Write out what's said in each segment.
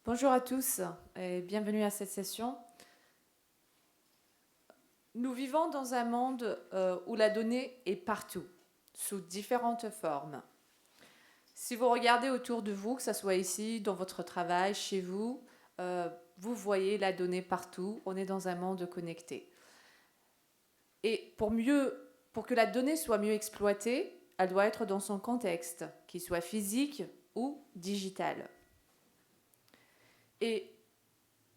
Bonjour à tous et bienvenue à cette session. Nous vivons dans un monde où la donnée est partout, sous différentes formes. Si vous regardez autour de vous, que ce soit ici, dans votre travail, chez vous, vous voyez la donnée partout. On est dans un monde connecté. Et pour que la donnée soit mieux exploitée, elle doit être dans son contexte, qu'il soit physique ou digital. Et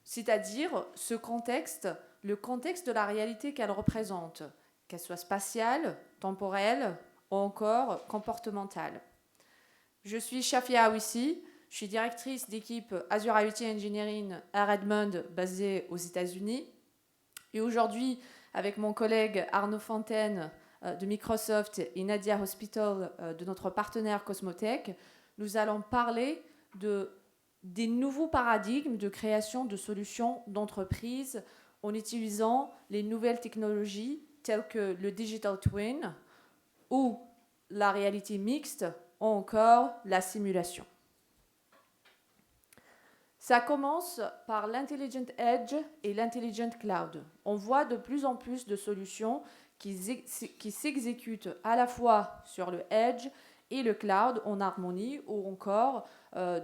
c'est-à-dire le contexte de la réalité qu'elle représente, qu'elle soit spatiale, temporelle ou encore comportementale. Je suis Shafia Awissi, je suis directrice d'équipe Azure IoT Engineering à Redmond, basée aux États-Unis. Et aujourd'hui, avec mon collègue Arnaud Fontaine de Microsoft et Nadia Hospital de notre partenaire Cosmotech, nous allons parler des nouveaux paradigmes de création de solutions d'entreprise en utilisant les nouvelles technologies telles que le digital twin ou la réalité mixte ou encore la simulation. Ça commence par l'intelligent edge et l'intelligent cloud. On voit de plus en plus de solutions qui s'exécutent à la fois sur le edge et le cloud en harmonie ou encore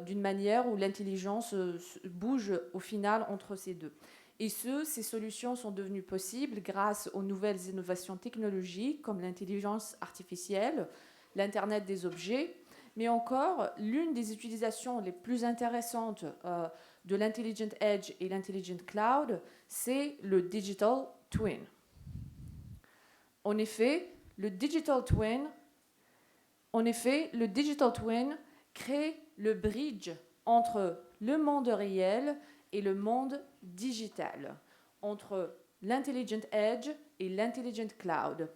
d'une manière où l'intelligence bouge au final entre ces deux. Et ces solutions sont devenues possibles grâce aux nouvelles innovations technologiques comme l'intelligence artificielle, l'Internet des objets, mais encore, l'une des utilisations les plus intéressantes de l'Intelligent Edge et l'Intelligent Cloud, c'est le Digital Twin. En effet, le Digital Twin crée le bridge entre le monde réel et le monde digital, entre l'Intelligent Edge et l'Intelligent Cloud.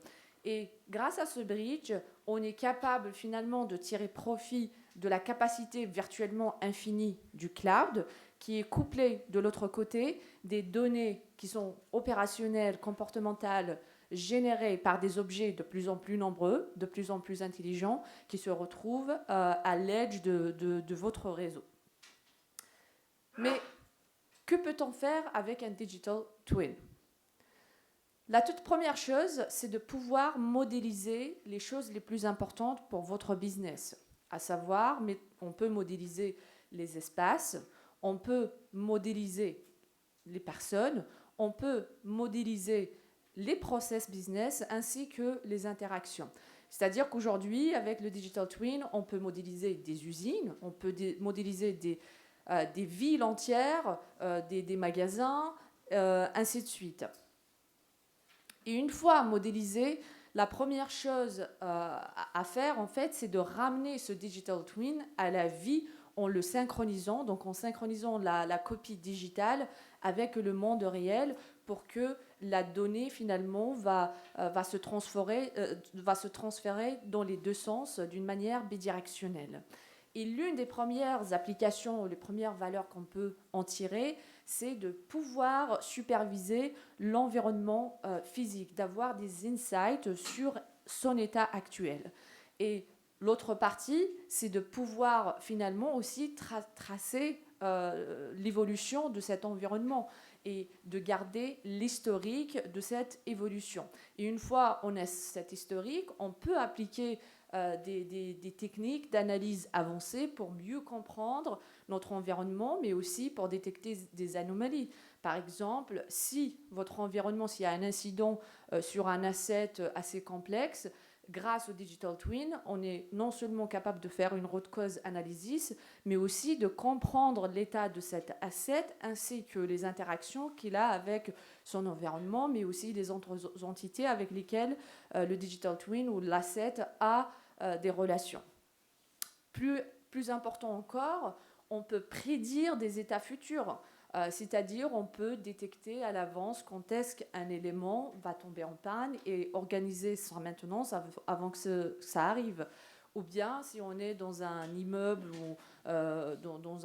Et grâce à ce bridge, on est capable finalement de tirer profit de la capacité virtuellement infinie du cloud, qui est couplée de l'autre côté des données qui sont opérationnelles, comportementales, générées par des objets de plus en plus nombreux, de plus en plus intelligents, qui se retrouvent à l'edge de votre réseau. Mais que peut-on faire avec un digital twin ? La toute première chose, c'est de pouvoir modéliser les choses les plus importantes pour votre business. À savoir, on peut modéliser les espaces, on peut modéliser les personnes, on peut modéliser les process business ainsi que les interactions. C'est-à-dire qu'aujourd'hui, avec le Digital Twin, on peut modéliser des usines, on peut modéliser des villes entières, des magasins, ainsi de suite. Et une fois modélisé, la première chose à faire, en fait, c'est de ramener ce digital twin à la vie en le synchronisant, donc en synchronisant la copie digitale avec le monde réel pour que la donnée, finalement, va se transférer dans les deux sens d'une manière bidirectionnelle. Et l'une des premières applications, les premières valeurs qu'on peut en tirer, c'est de pouvoir superviser l'environnement physique, d'avoir des insights sur son état actuel. Et l'autre partie, c'est de pouvoir finalement aussi tracer l'évolution de cet environnement et de garder l'historique de cette évolution. Et une fois on a cet historique, on peut appliquer des techniques d'analyse avancées pour mieux comprendre notre environnement, mais aussi pour détecter des anomalies. Par exemple, si votre environnement, s'il y a un incident sur un asset assez complexe, grâce au Digital Twin, on est non seulement capable de faire une root cause analysis, mais aussi de comprendre l'état de cet asset ainsi que les interactions qu'il a avec son environnement, mais aussi les autres entités avec lesquelles le Digital Twin ou l'asset a des relations. Plus important encore, on peut prédire des états futurs. C'est-à-dire on peut détecter à l'avance quand est-ce qu'un élément va tomber en panne et organiser sa maintenance avant que ça arrive. Ou bien si on est dans un immeuble ou dans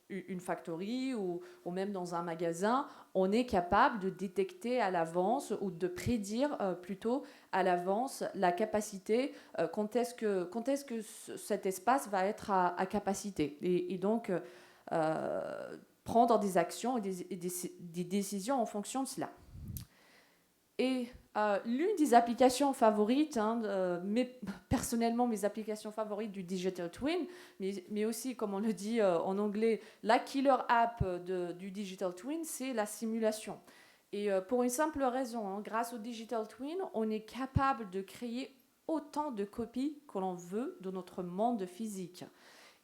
une factory ou même dans un magasin, on est capable de détecter à l'avance ou de prédire plutôt à l'avance la capacité, quand est-ce que cet espace va être à capacité. Et donc, prendre des actions et des décisions en fonction de cela. Et l'une des applications favorites, personnellement mes applications favorites du Digital Twin, mais aussi, comme on le dit en anglais, la killer app du Digital Twin, c'est la simulation. Et pour une simple raison, grâce au Digital Twin, on est capable de créer autant de copies que l'on veut de notre monde physique.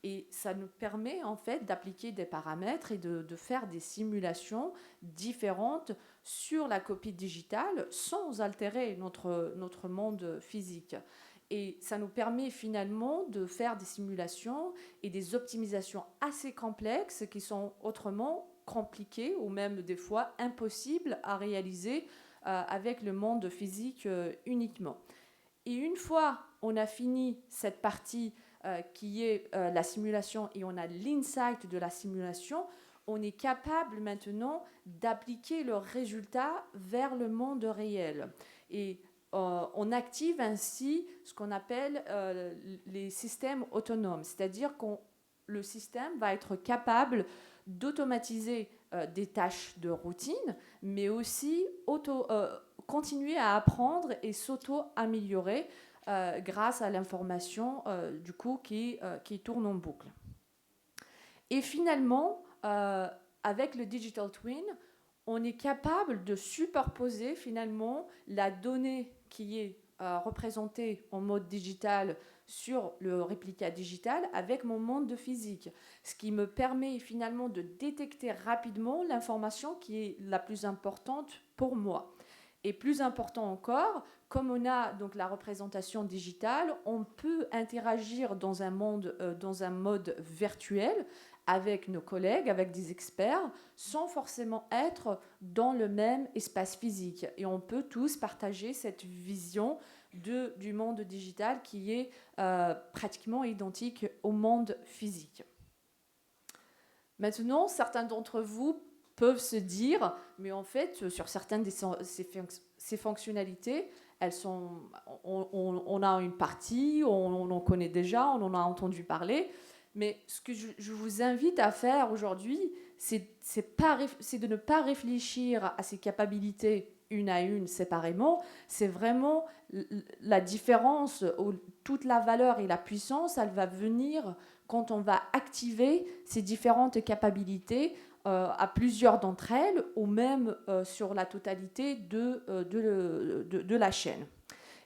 Et ça nous permet en fait d'appliquer des paramètres et de faire des simulations différentes sur la copie digitale sans altérer notre monde physique. Et ça nous permet finalement de faire des simulations et des optimisations assez complexes qui sont autrement compliquées ou même des fois impossibles à réaliser avec le monde physique uniquement. Et une fois on a fini cette partie qui est la simulation et on a l'insight de la simulation, on est capable maintenant d'appliquer le résultat vers le monde réel. Et on active ainsi ce qu'on appelle les systèmes autonomes, c'est-à-dire que le système va être capable d'automatiser des tâches de routine, mais aussi continuer à apprendre et s'auto-améliorer grâce à l'information du coup qui tourne en boucle. Et finalement, avec le Digital Twin, on est capable de superposer finalement la donnée qui est représentée en mode digital sur le réplica digital avec mon monde physique, ce qui me permet finalement de détecter rapidement l'information qui est la plus importante pour moi. Et plus important encore, comme on a donc la représentation digitale, on peut interagir dans un mode virtuel avec nos collègues, avec des experts, sans forcément être dans le même espace physique. Et on peut tous partager cette vision du monde digital qui est pratiquement identique au monde physique. Maintenant, certains d'entre vous peuvent se dire, mais en fait, sur certaines de ces fonctionnalités, on a une partie, on en connaît déjà, on en a entendu parler, mais ce que je vous invite à faire aujourd'hui, c'est de ne pas réfléchir à ces capacités une à une séparément, c'est vraiment la différence, toute la valeur et la puissance, elle va venir quand on va activer ces différentes capacités à plusieurs d'entre elles ou même sur la totalité de la chaîne.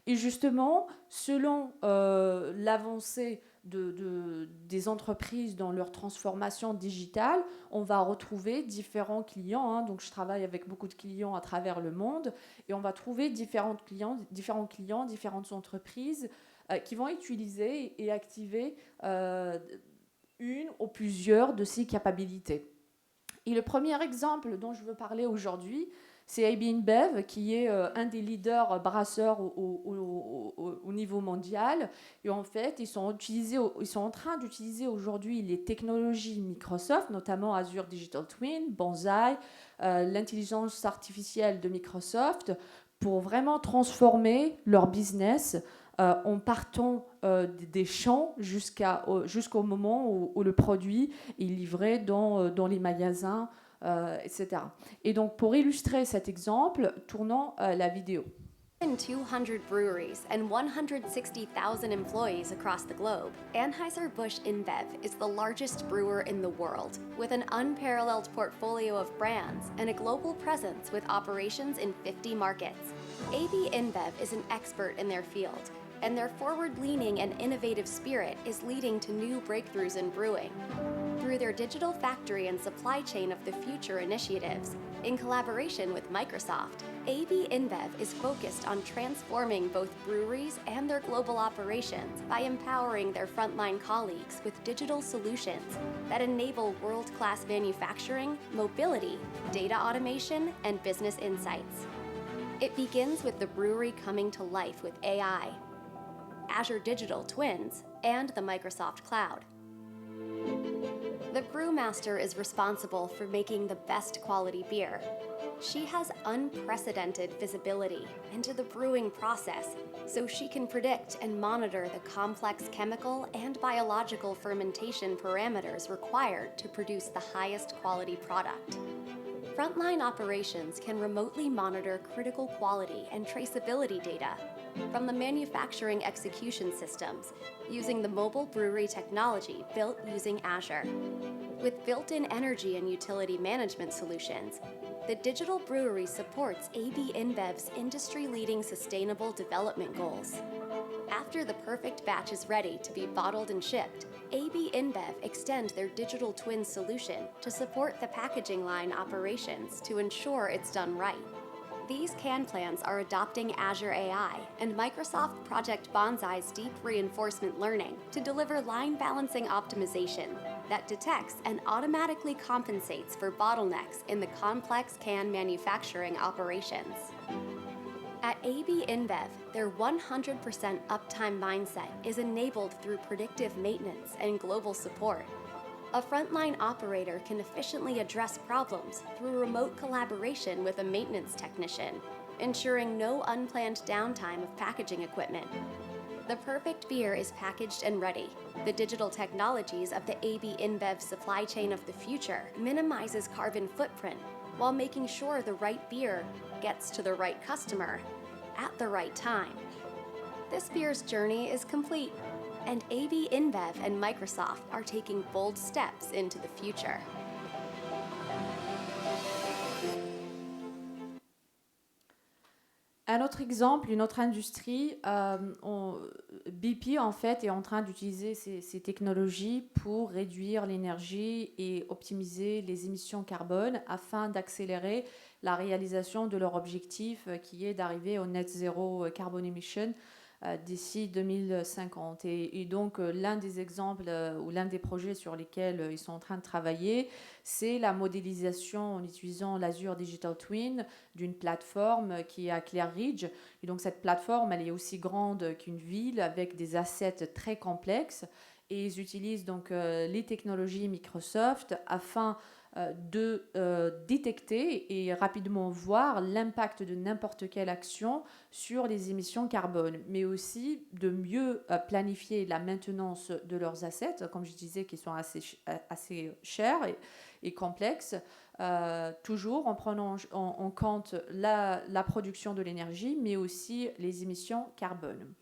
Et justement, selon l'avancée des entreprises dans leur transformation digitale, on va retrouver différents clients. Donc, je travaille avec beaucoup de clients à travers le monde et on va trouver différents clients, différentes entreprises qui vont utiliser et activer une ou plusieurs de ces capacités. Et le premier exemple dont je veux parler aujourd'hui, c'est AB InBev, qui est un des leaders brasseurs au niveau mondial. Et en fait, ils sont en train d'utiliser aujourd'hui les technologies Microsoft, notamment Azure Digital Twin, Banzai, l'intelligence artificielle de Microsoft, pour vraiment transformer leur business en partant des champs jusqu'au moment où le produit est livré dans les magasins, etc. Et donc, pour illustrer cet exemple, tournons la vidéo. 200 breweries and 160,000 employees across the globe, Anheuser-Busch InBev is the largest brewer in the world, with an unparalleled portfolio of brands and a global presence with operations in 50 markets. AB InBev is an expert in their field, and their forward-leaning and innovative spirit is leading to new breakthroughs in brewing. Through their digital factory and supply chain of the future initiatives, in collaboration with Microsoft, AB InBev is focused on transforming both breweries and their global operations by empowering their frontline colleagues with digital solutions that enable world-class manufacturing, mobility, data automation, and business insights. It begins with the brewery coming to life with AI, Azure Digital Twins, and the Microsoft Cloud. The brewmaster is responsible for making the best quality beer. She has unprecedented visibility into the brewing process, so she can predict and monitor the complex chemical and biological fermentation parameters required to produce the highest quality product. Frontline operations can remotely monitor critical quality and traceability data from the manufacturing execution systems using the mobile brewery technology built using Azure. With built-in energy and utility management solutions, the digital brewery supports AB InBev's industry-leading sustainable development goals. After the perfect batch is ready to be bottled and shipped, AB InBev extend their digital twin solution to support the packaging line operations to ensure it's done right. These can plans are adopting Azure AI and Microsoft Project Bonsai's deep reinforcement learning to deliver line balancing optimization that detects and automatically compensates for bottlenecks in the complex can manufacturing operations. At AB InBev, their 100% uptime mindset is enabled through predictive maintenance and global support. A frontline operator can efficiently address problems through remote collaboration with a maintenance technician, ensuring no unplanned downtime of packaging equipment. The perfect beer is packaged and ready. The digital technologies of the AB InBev supply chain of the future minimizes carbon footprint while making sure the right beer gets to the right customer at the right time. This beer's journey is complete, and AB InBev and Microsoft are taking bold steps into the future. Un autre exemple, une autre industrie, BP en fait est en train d'utiliser ces technologies pour réduire l'énergie et optimiser les émissions carbone afin d'accélérer la réalisation de leur objectif qui est d'arriver au net zéro carbon emission d'ici 2050. Et donc, l'un des exemples ou l'un des projets sur lesquels ils sont en train de travailler, c'est la modélisation en utilisant l'Azure Digital Twin d'une plateforme qui est à Clair Ridge. Et donc, cette plateforme, elle est aussi grande qu'une ville avec des assets très complexes. Et ils utilisent donc les technologies Microsoft afin de détecter et rapidement voir l'impact de n'importe quelle action sur les émissions carbone, mais aussi de mieux planifier la maintenance de leurs assets, comme je disais, qui sont assez chers et complexes, toujours en prenant en compte la production de l'énergie, mais aussi les émissions carbone.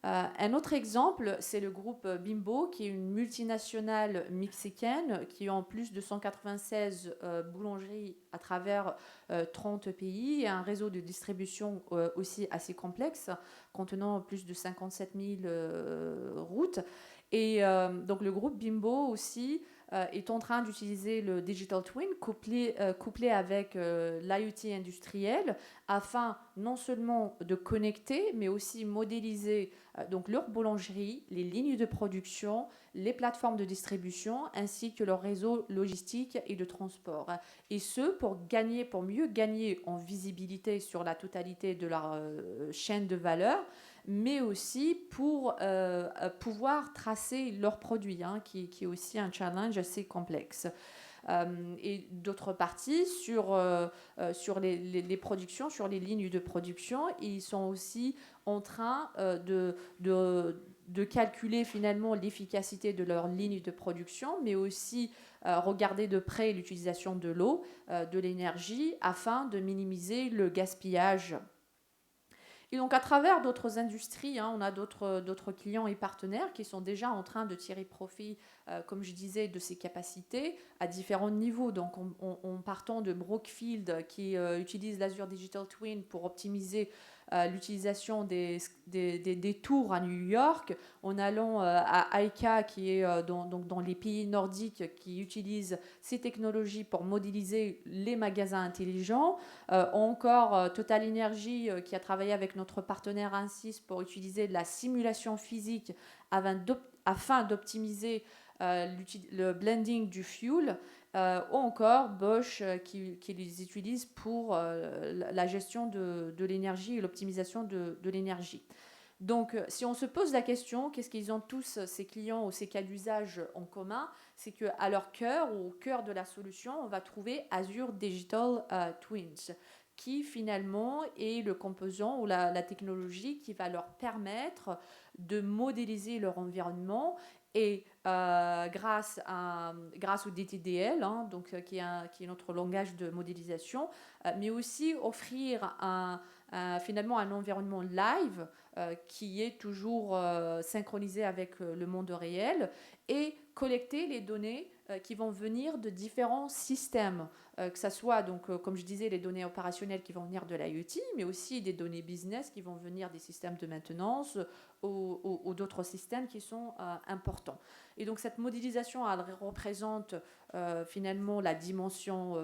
Un autre exemple, c'est le groupe Bimbo, qui est une multinationale mexicaine qui a plus de 196 boulangeries à travers 30 pays et un réseau de distribution aussi assez complexe, contenant plus de 57 000 routes. Et donc le groupe Bimbo aussi est en train d'utiliser le Digital Twin couplé avec l'IoT industriel afin non seulement de connecter, mais aussi modéliser donc leur boulangerie, les lignes de production, les plateformes de distribution, ainsi que leur réseau logistique et de transport. Et ce, pour mieux gagner en visibilité sur la totalité de leur chaîne de valeur, mais aussi pour pouvoir tracer leurs produits, qui est aussi un challenge assez complexe. Et d'autre partie, sur les productions, sur les lignes de production, ils sont aussi en train de calculer finalement l'efficacité de leurs lignes de production, mais aussi regarder de près l'utilisation de l'eau, de l'énergie, afin de minimiser le gaspillage. Et donc, à travers d'autres industries, on a d'autres clients et partenaires qui sont déjà en train de tirer profit, comme je disais, de ces capacités à différents niveaux. Donc, en partant de Brookfield, qui utilise l'Azure Digital Twin pour optimiser l'utilisation des tours à New York, en allant à Aika, qui est dans les pays nordiques, qui utilise ces technologies pour modéliser les magasins intelligents, encore Total Energy, qui a travaillé avec notre partenaire Ansys pour utiliser de la simulation physique afin d'optimiser le blending du fuel, ou encore Bosch qui les utilise pour la gestion de l'énergie et l'optimisation de l'énergie. Donc, si on se pose la question, qu'est-ce qu'ils ont tous, ces clients ou ces cas d'usage en commun? C'est qu'à leur cœur ou au cœur de la solution, on va trouver Azure Digital Twins, qui finalement est le composant ou la technologie qui va leur permettre de modéliser leur environnement et grâce au DTDL, hein, donc, qui est notre langage de modélisation, mais aussi offrir finalement un environnement live qui est toujours synchronisé avec le monde réel et collecter les données qui vont venir de différents systèmes, que ce soit, donc, comme je disais, les données opérationnelles qui vont venir de l'IoT, mais aussi des données business qui vont venir des systèmes de maintenance ou d'autres systèmes qui sont importants. Et donc cette modélisation, elle représente finalement la dimension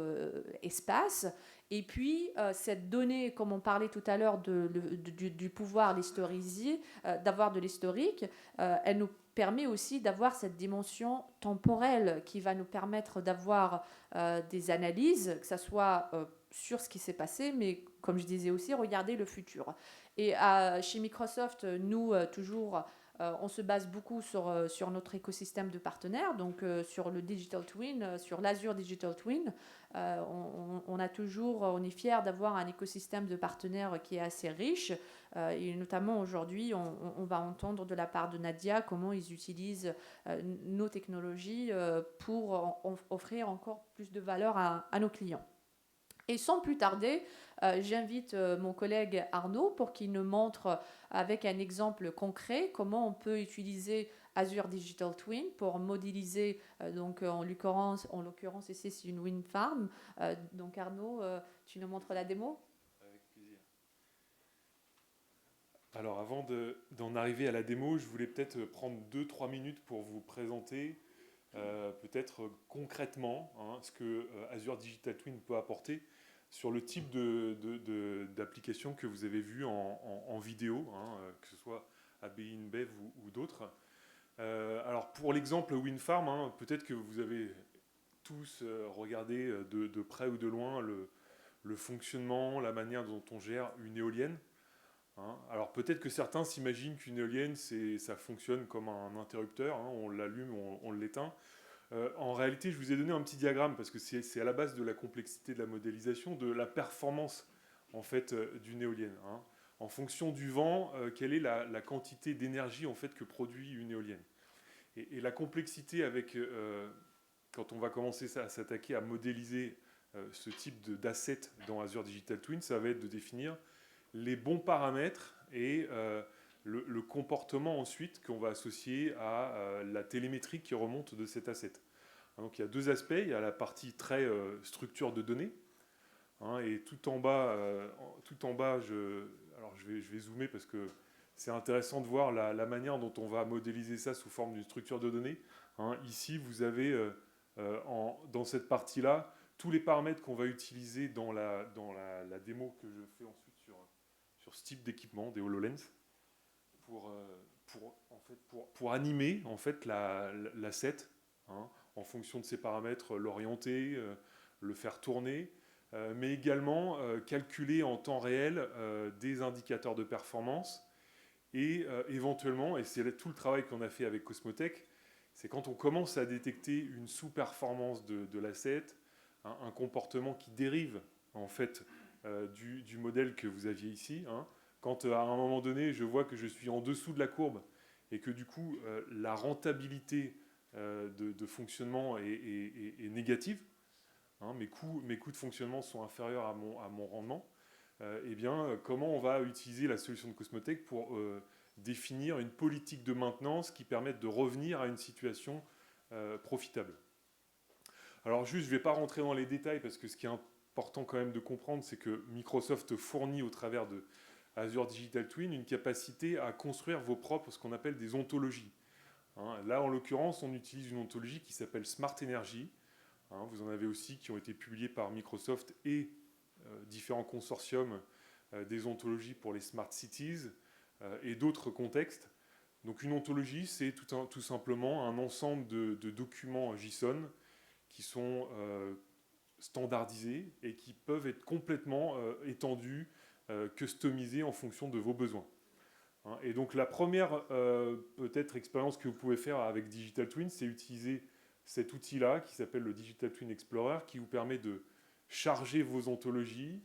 espace. Et puis, cette donnée, comme on parlait tout à l'heure du pouvoir l'historiser, d'avoir de l'historique, elle nous permet aussi d'avoir cette dimension temporelle qui va nous permettre d'avoir des analyses, que ce soit sur ce qui s'est passé, mais comme je disais aussi, regarder le futur. Et chez Microsoft, nous, toujours, on se base beaucoup sur notre écosystème de partenaires, donc sur le Digital Twin, sur l'Azure Digital Twin. On est fiers d'avoir un écosystème de partenaires qui est assez riche. Et notamment aujourd'hui, on va entendre de la part de Nadia comment ils utilisent nos technologies pour offrir encore plus de valeur à nos clients. Et sans plus tarder, j'invite mon collègue Arnaud pour qu'il nous montre avec un exemple concret comment on peut utiliser Azure Digital Twin pour modéliser, donc en l'occurrence ici c'est une wind farm. Donc Arnaud, tu nous montres la démo? Avec plaisir. Alors avant d'en arriver à la démo, je voulais peut-être prendre 2-3 minutes pour vous présenter peut-être concrètement ce que Azure Digital Twin peut apporter sur le type d'application que vous avez vu en vidéo, que ce soit ABI InBev ou d'autres. Alors pour l'exemple WindFarm, peut-être que vous avez tous regardé de près ou de loin le fonctionnement, la manière dont on gère une éolienne. Alors peut-être que certains s'imaginent qu'une éolienne, ça fonctionne comme un interrupteur, on l'allume, on l'éteint. En réalité, je vous ai donné un petit diagramme parce que c'est à la base de la complexité de la modélisation, de la performance en fait d'une éolienne. En fonction du vent, quelle est la quantité d'énergie en fait que produit une éolienne. Et la complexité avec quand on va commencer à s'attaquer à modéliser ce type d'assets dans Azure Digital Twin, ça va être de définir les bons paramètres et le comportement ensuite qu'on va associer à la télémétrie qui remonte de cet asset. Donc il y a deux aspects, il y a la partie très structure de données, et tout en bas, je vais zoomer parce que c'est intéressant de voir la manière dont on va modéliser ça sous forme d'une structure de données. Ici, vous avez dans cette partie-là tous les paramètres qu'on va utiliser dans la démo que je fais ensuite sur ce type d'équipement, des HoloLens, pour animer en fait l'asset, en fonction de ses paramètres, l'orienter, le faire tourner, mais également calculer en temps réel des indicateurs de performance et éventuellement, et c'est tout le travail qu'on a fait avec Cosmotech, c'est quand on commence à détecter une sous-performance de l'asset, un comportement qui dérive en fait du modèle que vous aviez ici. Quand à un moment donné, je vois que je suis en dessous de la courbe et que du coup, la rentabilité de fonctionnement est négative, mes coûts de fonctionnement sont inférieurs à mon rendement, eh bien, comment on va utiliser la solution de Cosmotech pour définir une politique de maintenance qui permette de revenir à une situation profitable. Alors juste, je ne vais pas rentrer dans les détails parce que ce qui est important quand même de comprendre, c'est que Microsoft fournit au travers de Azure Digital Twin une capacité à construire vos propres, ce qu'on appelle des ontologies. Là, en l'occurrence, on utilise une ontologie qui s'appelle Smart Energy. Vous en avez aussi qui ont été publiés par Microsoft et différents consortiums des ontologies pour les Smart Cities et d'autres contextes. Donc une ontologie, c'est tout simplement un ensemble de documents JSON qui sont standardisés et qui peuvent être complètement étendus, customisés en fonction de vos besoins. hein. Et donc la première peut-être expérience que vous pouvez faire avec Digital Twin, c'est utiliser cet outil-là qui s'appelle le Digital Twin Explorer, qui vous permet de charger vos ontologies.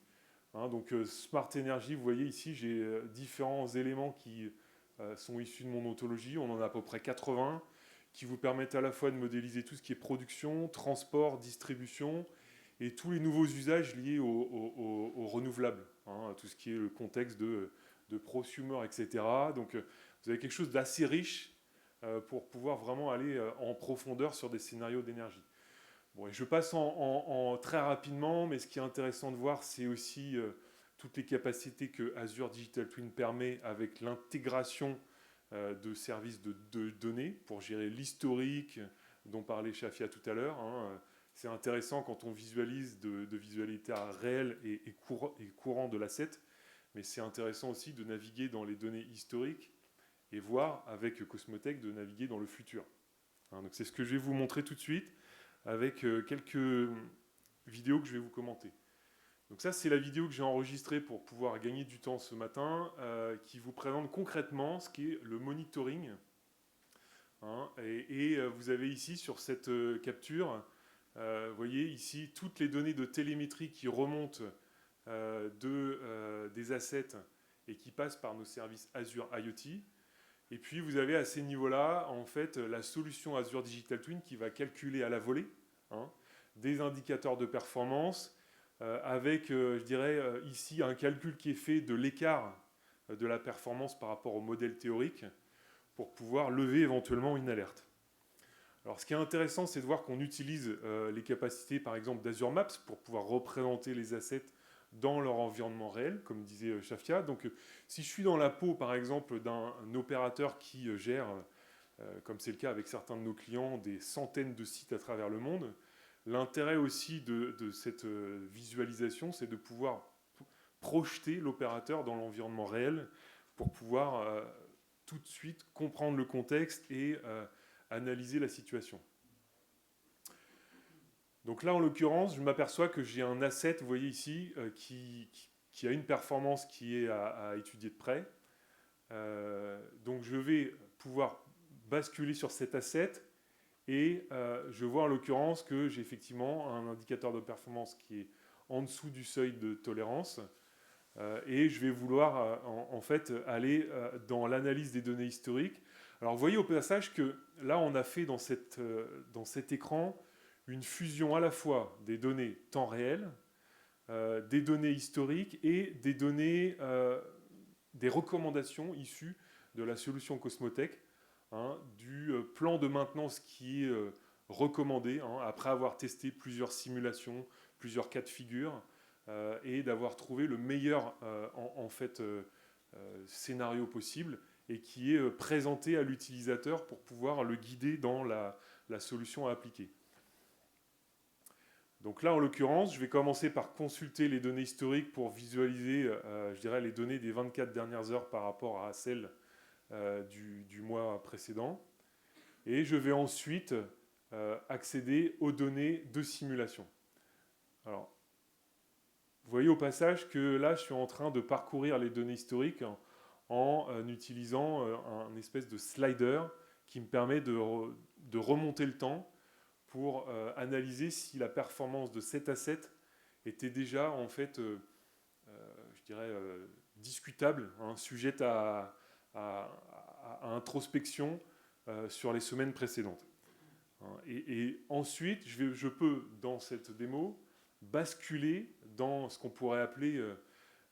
Hein, donc Smart Energy, vous voyez ici, j'ai différents éléments qui sont issus de mon ontologie. On en a à peu près 80 qui vous permettent à la fois de modéliser tout ce qui est production, transport, distribution et tous les nouveaux usages liés au renouvelable, hein, tout ce qui est le contexte de prosumer, etc. Donc vous avez quelque chose d'assez riche pour pouvoir vraiment aller en profondeur sur des scénarios d'énergie. Bon, et je passe très rapidement, mais ce qui est intéressant de voir, c'est aussi toutes les capacités que Azure Digital Twin permet avec l'intégration de services de données pour gérer l'historique dont parlait Shafia tout à l'heure. Hein. C'est intéressant quand on visualise de visualité réelle et courant de l'asset, mais c'est intéressant aussi de naviguer dans les données historiques et voir avec Cosmotech de naviguer dans le futur. Hein, donc c'est ce que je vais vous montrer tout de suite avec quelques vidéos que je vais vous commenter. Donc ça, c'est la vidéo que j'ai enregistrée pour pouvoir gagner du temps ce matin, qui vous présente concrètement ce qu'est le monitoring. Hein, et vous avez ici, sur cette capture, vous voyez ici toutes les données de télémétrie qui remontent des assets et qui passent par nos services Azure IoT. Et puis vous avez à ces niveaux-là, en fait, la solution Azure Digital Twin qui va calculer à la volée, hein, des indicateurs de performance, avec, je dirais, ici un calcul qui est fait de l'écart de la performance par rapport au modèle théorique pour pouvoir lever éventuellement une alerte. Alors ce qui est intéressant, c'est de voir qu'on utilise les capacités, par exemple, d'Azure Maps pour pouvoir représenter les assets dans leur environnement réel, comme disait Shafia. Donc si je suis dans la peau, par exemple, d'un opérateur qui gère, comme c'est le cas avec certains de nos clients, des centaines de sites à travers le monde, l'intérêt aussi de cette visualisation, c'est de pouvoir projeter l'opérateur dans l'environnement réel pour pouvoir tout de suite comprendre le contexte et analyser la situation. Donc là, en l'occurrence, je m'aperçois que j'ai un asset, vous voyez ici, qui a une performance qui est à étudier de près. Donc je vais pouvoir basculer sur cet asset et je vois en l'occurrence que j'ai effectivement un indicateur de performance qui est en dessous du seuil de tolérance. Et je vais vouloir en fait aller dans l'analyse des données historiques. Alors vous voyez au passage que là, on a fait dans cet écran une fusion à la fois des données temps réel, des données historiques et des données, des recommandations issues de la solution Cosmotech, hein, du plan de maintenance qui est recommandé, hein, après avoir testé plusieurs simulations, plusieurs cas de figure, et d'avoir trouvé le meilleur scénario possible et qui est présenté à l'utilisateur pour pouvoir le guider dans la solution à appliquer. Donc là, en l'occurrence, je vais commencer par consulter les données historiques pour visualiser, je dirais, les données des 24 dernières heures par rapport à celles du mois précédent. Et je vais ensuite accéder aux données de simulation. Alors, vous voyez au passage que là, je suis en train de parcourir les données historiques en utilisant un espèce de slider qui me permet de remonter le temps pour analyser si la performance de cet asset était déjà en fait, je dirais, discutable, hein, sujette à introspection sur les semaines précédentes. Et ensuite, je peux, dans cette démo, basculer dans ce qu'on pourrait appeler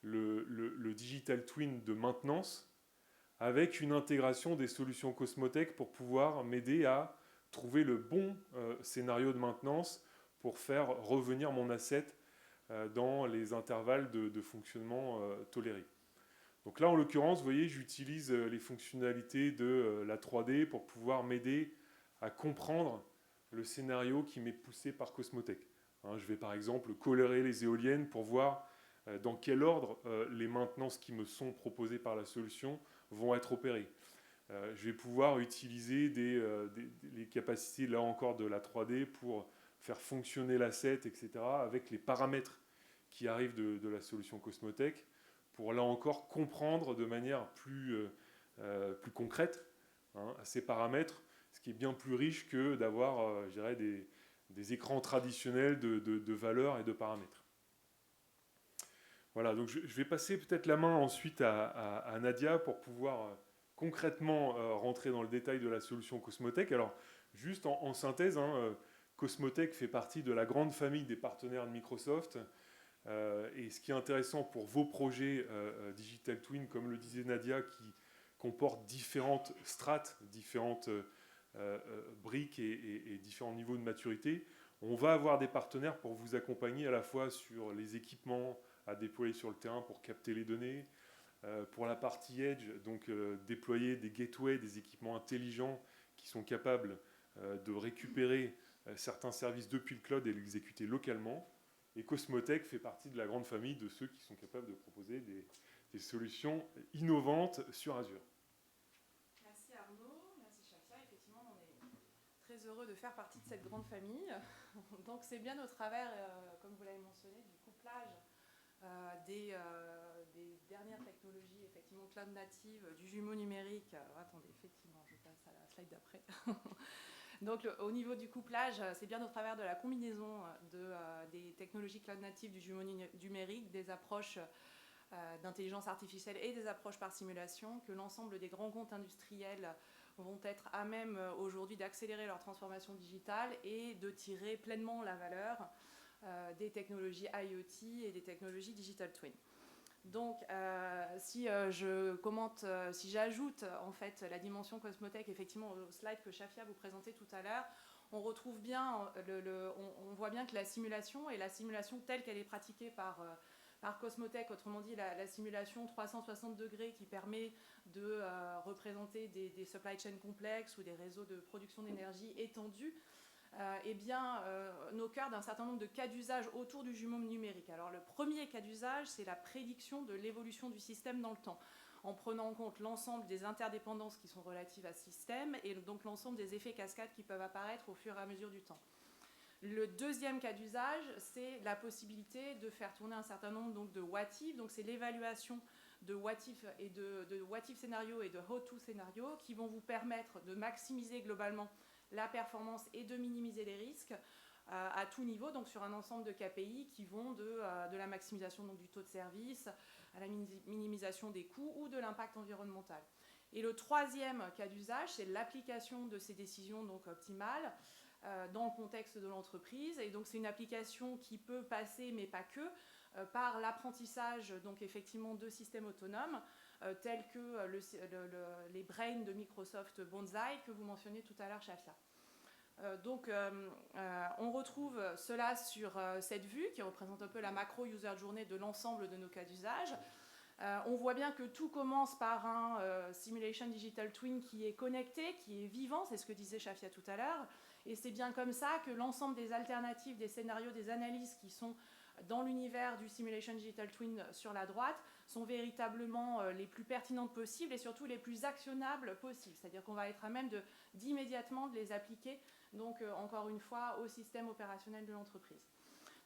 le digital twin de maintenance avec une intégration des solutions Cosmotech pour pouvoir m'aider à trouver le bon scénario de maintenance pour faire revenir mon asset dans les intervalles de fonctionnement tolérés. Donc là, en l'occurrence, vous voyez, j'utilise les fonctionnalités de la 3D pour pouvoir m'aider à comprendre le scénario qui m'est poussé par Cosmotech. Je vais par exemple colorer les éoliennes pour voir dans quel ordre les maintenances qui me sont proposées par la solution vont être opérées. Je vais pouvoir utiliser les capacités, là encore, de la 3D pour faire fonctionner l'asset, etc., avec les paramètres qui arrivent de la solution Cosmotech, pour là encore comprendre de manière plus plus concrète à ces paramètres, ce qui est bien plus riche que d'avoir, je dirais, des écrans traditionnels de valeurs et de paramètres. Voilà, donc je vais passer peut-être la main ensuite à Nadia pour pouvoir concrètement rentrer dans le détail de la solution Cosmotech. Alors, juste en synthèse, Cosmotech fait partie de la grande famille des partenaires de Microsoft. Et ce qui est intéressant pour vos projets Digital Twin, comme le disait Nadia, qui comportent différentes strates, différentes briques et différents niveaux de maturité, on va avoir des partenaires pour vous accompagner à la fois sur les équipements à déployer sur le terrain pour capter les données, pour la partie Edge, donc déployer des gateways, des équipements intelligents qui sont capables de récupérer certains services depuis le cloud et l'exécuter localement. Et Cosmotech fait partie de la grande famille de ceux qui sont capables de proposer des solutions innovantes sur Azure. Merci Arnaud, merci Shafia. Effectivement, on est très heureux de faire partie de cette grande famille. Donc c'est bien au travers, comme vous l'avez mentionné, du couplage des dernières technologies, effectivement cloud native, du jumeau numérique. Attendez, effectivement, je passe à la slide d'après. Donc au niveau du couplage, c'est bien au travers de la combinaison des technologies cloud natives du jumeau numérique, des approches d'intelligence artificielle et des approches par simulation que l'ensemble des grands comptes industriels vont être à même aujourd'hui d'accélérer leur transformation digitale et de tirer pleinement la valeur des technologies IoT et des technologies Digital Twin. Donc, si j'ajoute en fait la dimension Cosmotech effectivement au slide que Shafia vous présentait tout à l'heure, on retrouve bien, on voit bien que la simulation telle qu'elle est pratiquée par Cosmotech, autrement dit la simulation 360 degrés qui permet de représenter des supply chains complexes ou des réseaux de production d'énergie étendus, nos cœurs d'un certain nombre de cas d'usage autour du jumeau numérique. Alors le premier cas d'usage, c'est la prédiction de l'évolution du système dans le temps, en prenant en compte l'ensemble des interdépendances qui sont relatives à ce système et donc l'ensemble des effets cascades qui peuvent apparaître au fur et à mesure du temps. Le deuxième cas d'usage, c'est la possibilité de faire tourner un certain nombre donc, de what if, donc c'est l'évaluation de what if et de what if scénarios et de how to scénarios qui vont vous permettre de maximiser globalement la performance et de minimiser les risques à tout niveau, donc sur un ensemble de KPI qui vont de la maximisation donc, du taux de service à la minimisation des coûts ou de l'impact environnemental. Et le troisième cas d'usage, c'est l'application de ces décisions donc, optimales dans le contexte de l'entreprise. Et donc c'est une application qui peut passer, mais pas que, par l'apprentissage donc effectivement de systèmes autonomes tels que les brains de Microsoft Bonsai que vous mentionniez tout à l'heure, Shafia. On retrouve cela sur cette vue qui représente un peu la macro user journey de l'ensemble de nos cas d'usage. On voit bien que tout commence par un simulation digital twin qui est connecté, qui est vivant, c'est ce que disait Shafia tout à l'heure, et c'est bien comme ça que l'ensemble des alternatives, des scénarios, des analyses qui sont dans l'univers du simulation digital twin sur la droite sont véritablement les plus pertinentes possibles et surtout les plus actionnables possibles, c'est-à-dire qu'on va être à même d'immédiatement de les appliquer, donc encore une fois, au système opérationnel de l'entreprise.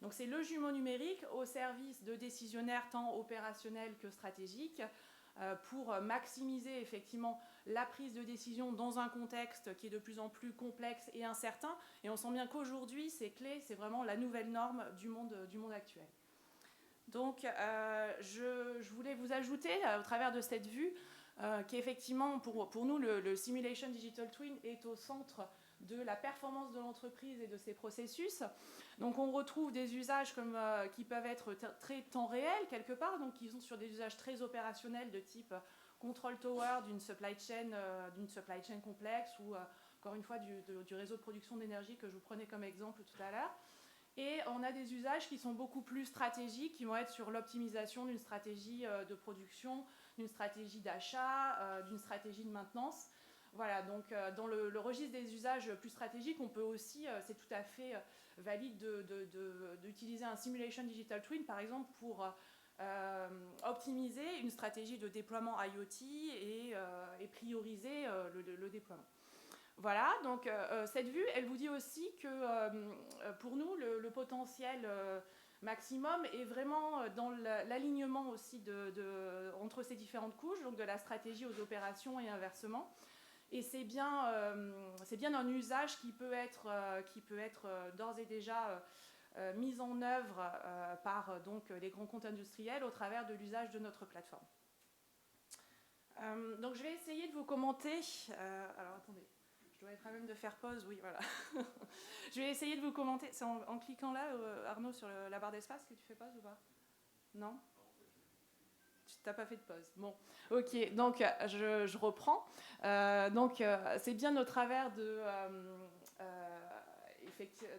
Donc c'est le jumeau numérique au service de décisionnaires tant opérationnels que stratégiques pour maximiser effectivement la prise de décision dans un contexte qui est de plus en plus complexe et incertain. Et on sent bien qu'aujourd'hui, c'est clé, c'est vraiment la nouvelle norme du monde actuel. Donc je voulais vous ajouter au travers de cette vue qu'effectivement pour nous le Simulation Digital Twin est au centre de la performance de l'entreprise et de ses processus. Donc on retrouve des usages qui peuvent être très temps réel quelque part, donc qui sont sur des usages très opérationnels de type control tower d'une supply chain complexe ou encore une fois du réseau de production d'énergie que je vous prenais comme exemple tout à l'heure. Et on a des usages qui sont beaucoup plus stratégiques, qui vont être sur l'optimisation d'une stratégie de production, d'une stratégie d'achat, d'une stratégie de maintenance. Voilà, donc dans le registre des usages plus stratégiques, on peut aussi, c'est tout à fait valide d'utiliser un simulation digital twin, par exemple, pour optimiser une stratégie de déploiement IoT et prioriser le déploiement. Voilà, donc cette vue, elle vous dit aussi que pour nous, le potentiel maximum est vraiment dans l'alignement aussi entre ces différentes couches, donc de la stratégie aux opérations et inversement. Et c'est bien un usage qui peut être d'ores et déjà mis en œuvre par donc, les grands comptes industriels au travers de l'usage de notre plateforme. Donc je vais essayer de vous commenter. Alors attendez, je dois être à même de faire pause, oui, voilà. Je vais essayer de vous commenter. C'est en cliquant là, Arnaud, sur la barre d'espace que tu fais pause ou pas? Non? Tu n'as pas fait de pause. Bon, ok, donc je reprends. C'est bien au travers de...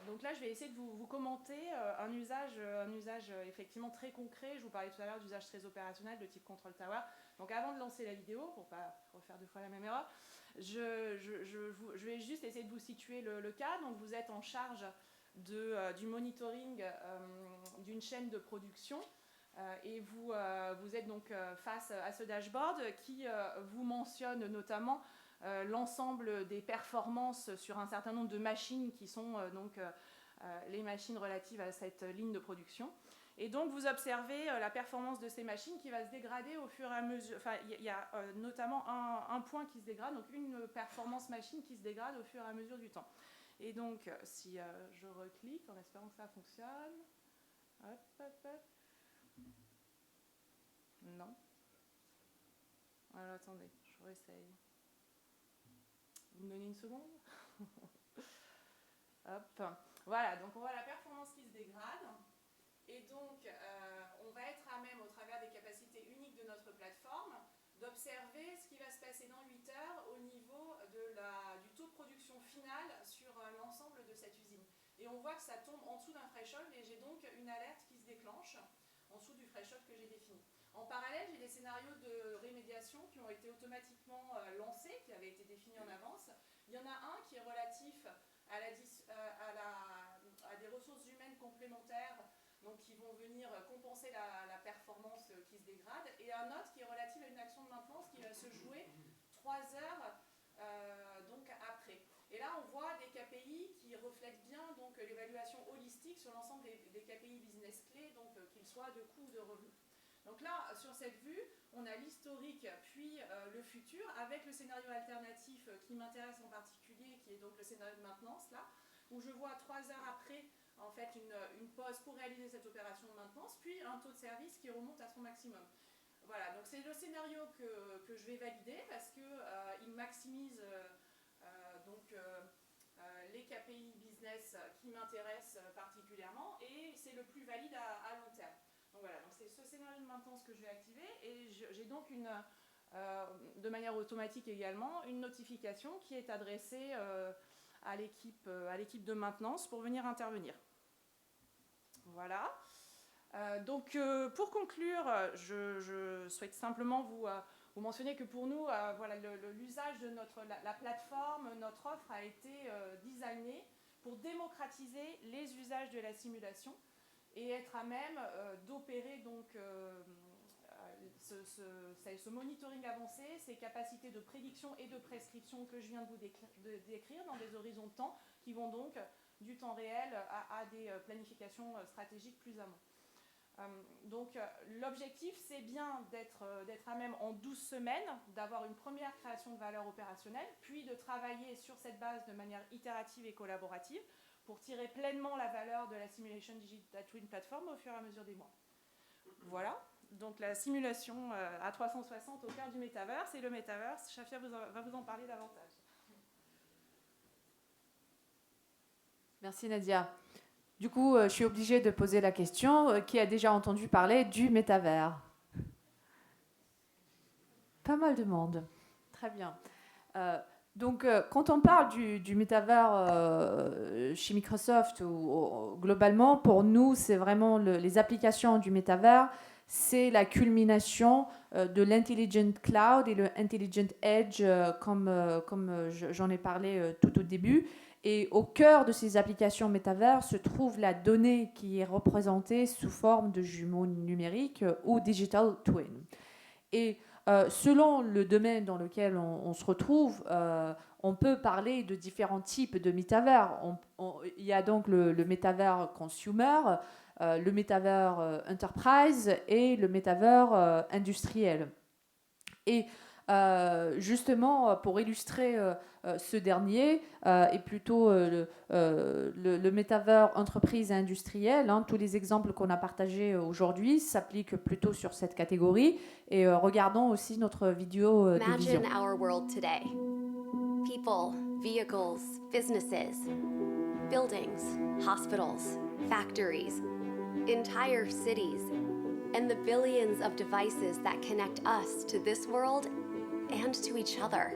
donc là, je vais essayer de vous commenter un usage effectivement très concret. Je vous parlais tout à l'heure d'usage très opérationnel de type Control Tower. Donc avant de lancer la vidéo, pour ne pas refaire deux fois la même erreur, je vais juste essayer de vous situer le cas. Donc vous êtes en charge du monitoring d'une chaîne de production. Et vous êtes donc face à ce dashboard qui vous mentionne notamment l'ensemble des performances sur un certain nombre de machines qui sont les machines relatives à cette ligne de production. Et donc vous observez la performance de ces machines qui va se dégrader au fur et à mesure. Enfin, il y a notamment un point qui se dégrade, donc une performance machine qui se dégrade au fur et à mesure du temps. Et donc, si je reclique en espérant que ça fonctionne. Hop, hop, hop. Non. Alors attendez, je réessaye. Vous me donnez une seconde? Hop. Voilà, donc on voit la performance qui se dégrade. Et donc, on va être à même, au travers des capacités uniques de notre plateforme, d'observer ce qui va se passer dans 8 heures au niveau du taux de production final sur l'ensemble de cette usine. Et on voit que ça tombe en dessous d'un threshold et j'ai donc une alerte qui se déclenche en dessous du threshold que j'ai défini. En parallèle, j'ai des scénarios de rémédiation qui ont été automatiquement lancés, qui avaient été définis en avance. Il y en a un qui est relatif à des ressources humaines complémentaires, donc qui vont venir compenser la performance qui se dégrade, et un autre qui est relatif à une action de maintenance qui va se jouer 3 heures donc après. Et là, on voit des KPI qui reflètent bien donc l'évaluation holistique sur l'ensemble des KPI business clés, donc qu'ils soient de coûts ou de revenus. Donc là, sur cette vue, on a l'historique puis le futur avec le scénario alternatif qui m'intéresse en particulier, qui est donc le scénario de maintenance, là, où je vois 3 heures après en fait une pause pour réaliser cette opération de maintenance, puis un taux de service qui remonte à son maximum. Voilà, donc c'est le scénario que je vais valider parce qu'il maximise les KPI business qui m'intéressent particulièrement et c'est le plus valide à long terme. Donc voilà, donc c'est ce scénario de maintenance que je vais activer et j'ai donc de manière automatique également une notification qui est adressée à l'équipe de maintenance pour venir intervenir. Voilà. Donc pour conclure, je souhaite simplement vous mentionner que pour nous, voilà, l'usage de la plateforme, notre offre a été designée pour démocratiser les usages de la simulation et être à même d'opérer donc ce monitoring avancé, ces capacités de prédiction et de prescription que je viens de vous décrire dans des horizons de temps qui vont donc du temps réel à des planifications stratégiques plus amont. Donc l'objectif, c'est bien d'être à même en 12 semaines, d'avoir une première création de valeur opérationnelle, puis de travailler sur cette base de manière itérative et collaborative pour tirer pleinement la valeur de la Simulation Digital Twin Platform au fur et à mesure des mois. Voilà, donc la simulation à 360 au cœur du Metaverse, et le Metaverse, Shafia va vous en parler davantage. Merci Nadia. Du coup, je suis obligée de poser la question, qui a déjà entendu parler du métavers? Pas mal de monde. Très bien. Donc, quand on parle du métavers chez Microsoft, ou globalement, pour nous, c'est vraiment les applications du métavers, c'est la culmination de l'Intelligent Cloud et le Intelligent Edge, comme j'en ai parlé tout au début. Et au cœur de ces applications métavers se trouve la donnée qui est représentée sous forme de jumeaux numériques ou digital twin. Et selon le domaine dans lequel on se retrouve, on peut parler de différents types de métavers. Il y a donc le métavers consumer, le métavers enterprise et le métavers industriel. Et justement, pour illustrer ce dernier, et plutôt le métavers entreprise et industriel, hein, tous les exemples qu'on a partagés aujourd'hui s'appliquent plutôt sur cette catégorie. Et regardons aussi notre vidéo de vision. Imagine our world today. People, vehicles, businesses, buildings, hospitals, factories, entire cities, and the billions of devices that connect us to this world and to each other.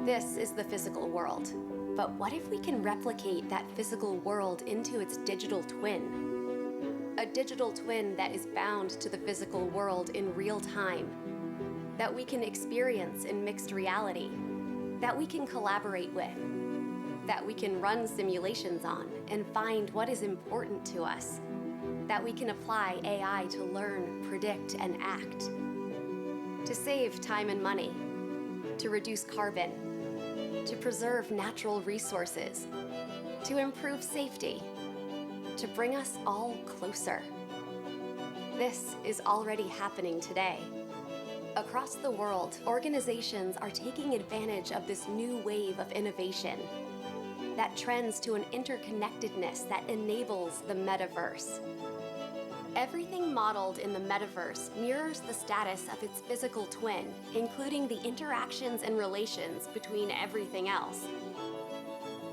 This is the physical world. But what if we can replicate that physical world into its digital twin? A digital twin that is bound to the physical world in real time, that we can experience in mixed reality, that we can collaborate with, that we can run simulations on and find what is important to us, that we can apply AI to learn, predict, and act, to save time and money, to reduce carbon, to preserve natural resources, to improve safety, to bring us all closer. This is already happening today. Across the world, organizations are taking advantage of this new wave of innovation that trends to an interconnectedness that enables the metaverse. Everything modeled in the metaverse mirrors the status of its physical twin, including the interactions and relations between everything else.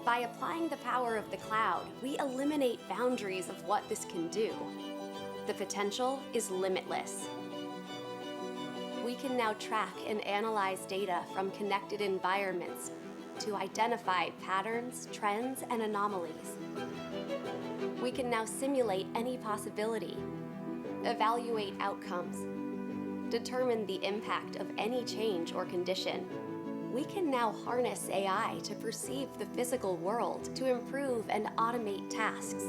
By applying the power of the cloud, we eliminate boundaries of what this can do. The potential is limitless. We can now track and analyze data from connected environments to identify patterns, trends, and anomalies. We can now simulate any possibility, evaluate outcomes, determine the impact of any change or condition. We can now harness AI to perceive the physical world, to improve and automate tasks,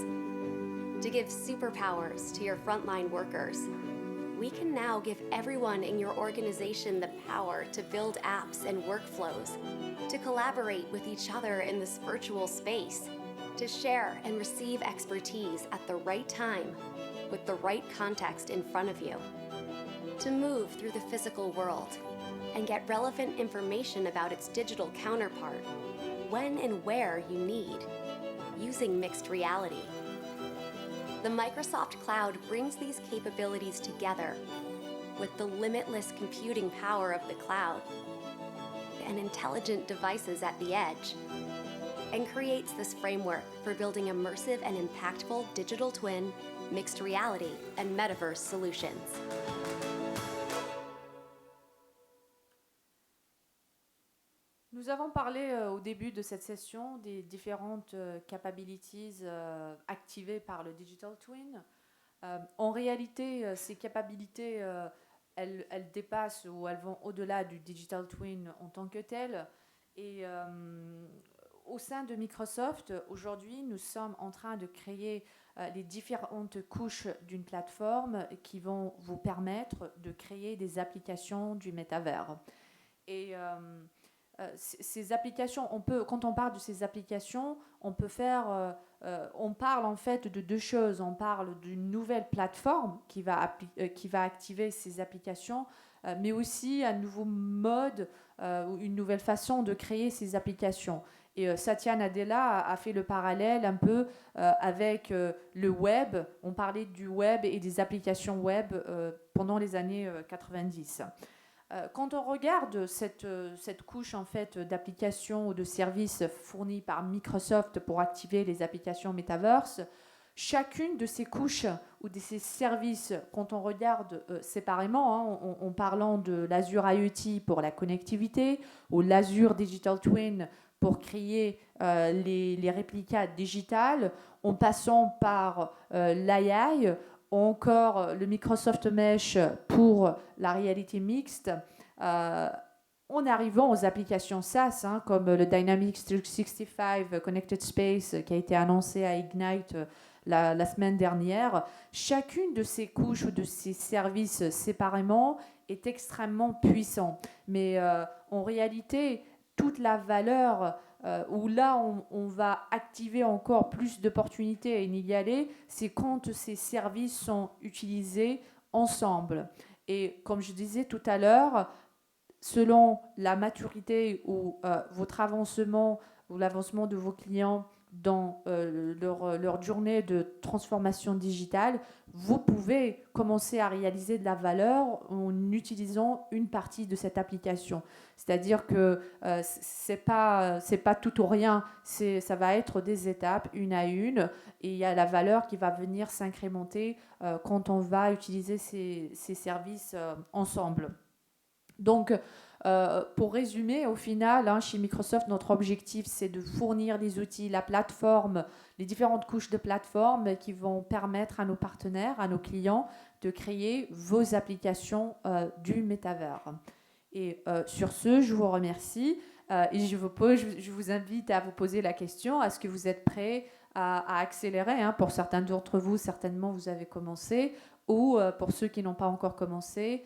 to give superpowers to your frontline workers. We can now give everyone in your organization the power to build apps and workflows, to collaborate with each other in this virtual space, to share and receive expertise at the right time with the right context in front of you, to move through the physical world and get relevant information about its digital counterpart when and where you need, using mixed reality. The Microsoft Cloud brings these capabilities together with the limitless computing power of the cloud and intelligent devices at the edge, and creates this framework for building immersive and impactful digital twin, mixed reality, and metaverse solutions. Nous avons parlé au début de cette session des différentes capabilities activées par le Digital Twin. En réalité, ces capabilités, elles dépassent ou elles vont au-delà du Digital Twin en tant que tel. Et au sein de Microsoft, aujourd'hui, nous sommes en train de créer les différentes couches d'une plateforme qui vont vous permettre de créer des applications du métavers. Et ces applications, quand on parle de ces applications, on parle en fait de deux choses. On parle d'une nouvelle plateforme qui va activer ces applications, mais aussi un nouveau mode, une nouvelle façon de créer ces applications. Et Satya Nadella a fait le parallèle un peu avec le web. On parlait du web et des applications web pendant les années 90. Quand on regarde cette couche en fait d'applications ou de services fournis par Microsoft pour activer les applications Metaverse, chacune de ces couches ou de ces services, quand on regarde séparément, hein, en parlant de l'Azure IoT pour la connectivité ou l'Azure Digital Twin pour créer les réplicas digitales, en passant par l'AI, encore le Microsoft Mesh pour la réalité mixte, en arrivant aux applications SaaS, hein, comme le Dynamics 365 Connected Space qui a été annoncé à Ignite la semaine dernière. Chacune de ces couches ou de ces services séparément est extrêmement puissant. Mais en réalité, toute la valeur où là, on va activer encore plus d'opportunités et y aller, c'est quand ces services sont utilisés ensemble. Et comme je disais tout à l'heure, selon la maturité ou votre avancement ou l'avancement de vos clients dans leur journée de transformation digitale, vous pouvez commencer à réaliser de la valeur en utilisant une partie de cette application. C'est-à-dire que c'est pas tout ou rien, ça va être des étapes, une à une, et il y a la valeur qui va venir s'incrémenter quand on va utiliser ces services ensemble. Donc, pour résumer, au final, chez Microsoft, notre objectif, c'est de fournir les outils, la plateforme, les différentes couches de plateforme qui vont permettre à nos partenaires, à nos clients, de créer vos applications du métavers. Et sur ce, je vous remercie et je vous invite à vous poser la question, est-ce que vous êtes prêts à accélérer, pour certains d'entre vous, certainement vous avez commencé, ou pour ceux qui n'ont pas encore commencé,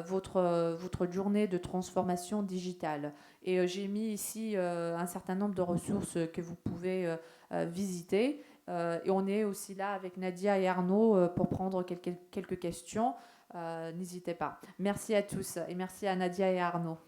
votre journée de transformation digitale. Et j'ai mis ici un certain nombre de ressources que vous pouvez visiter. Et on est aussi là avec Nadia et Arnaud pour prendre quelques questions. N'hésitez pas. Merci à tous et merci à Nadia et Arnaud.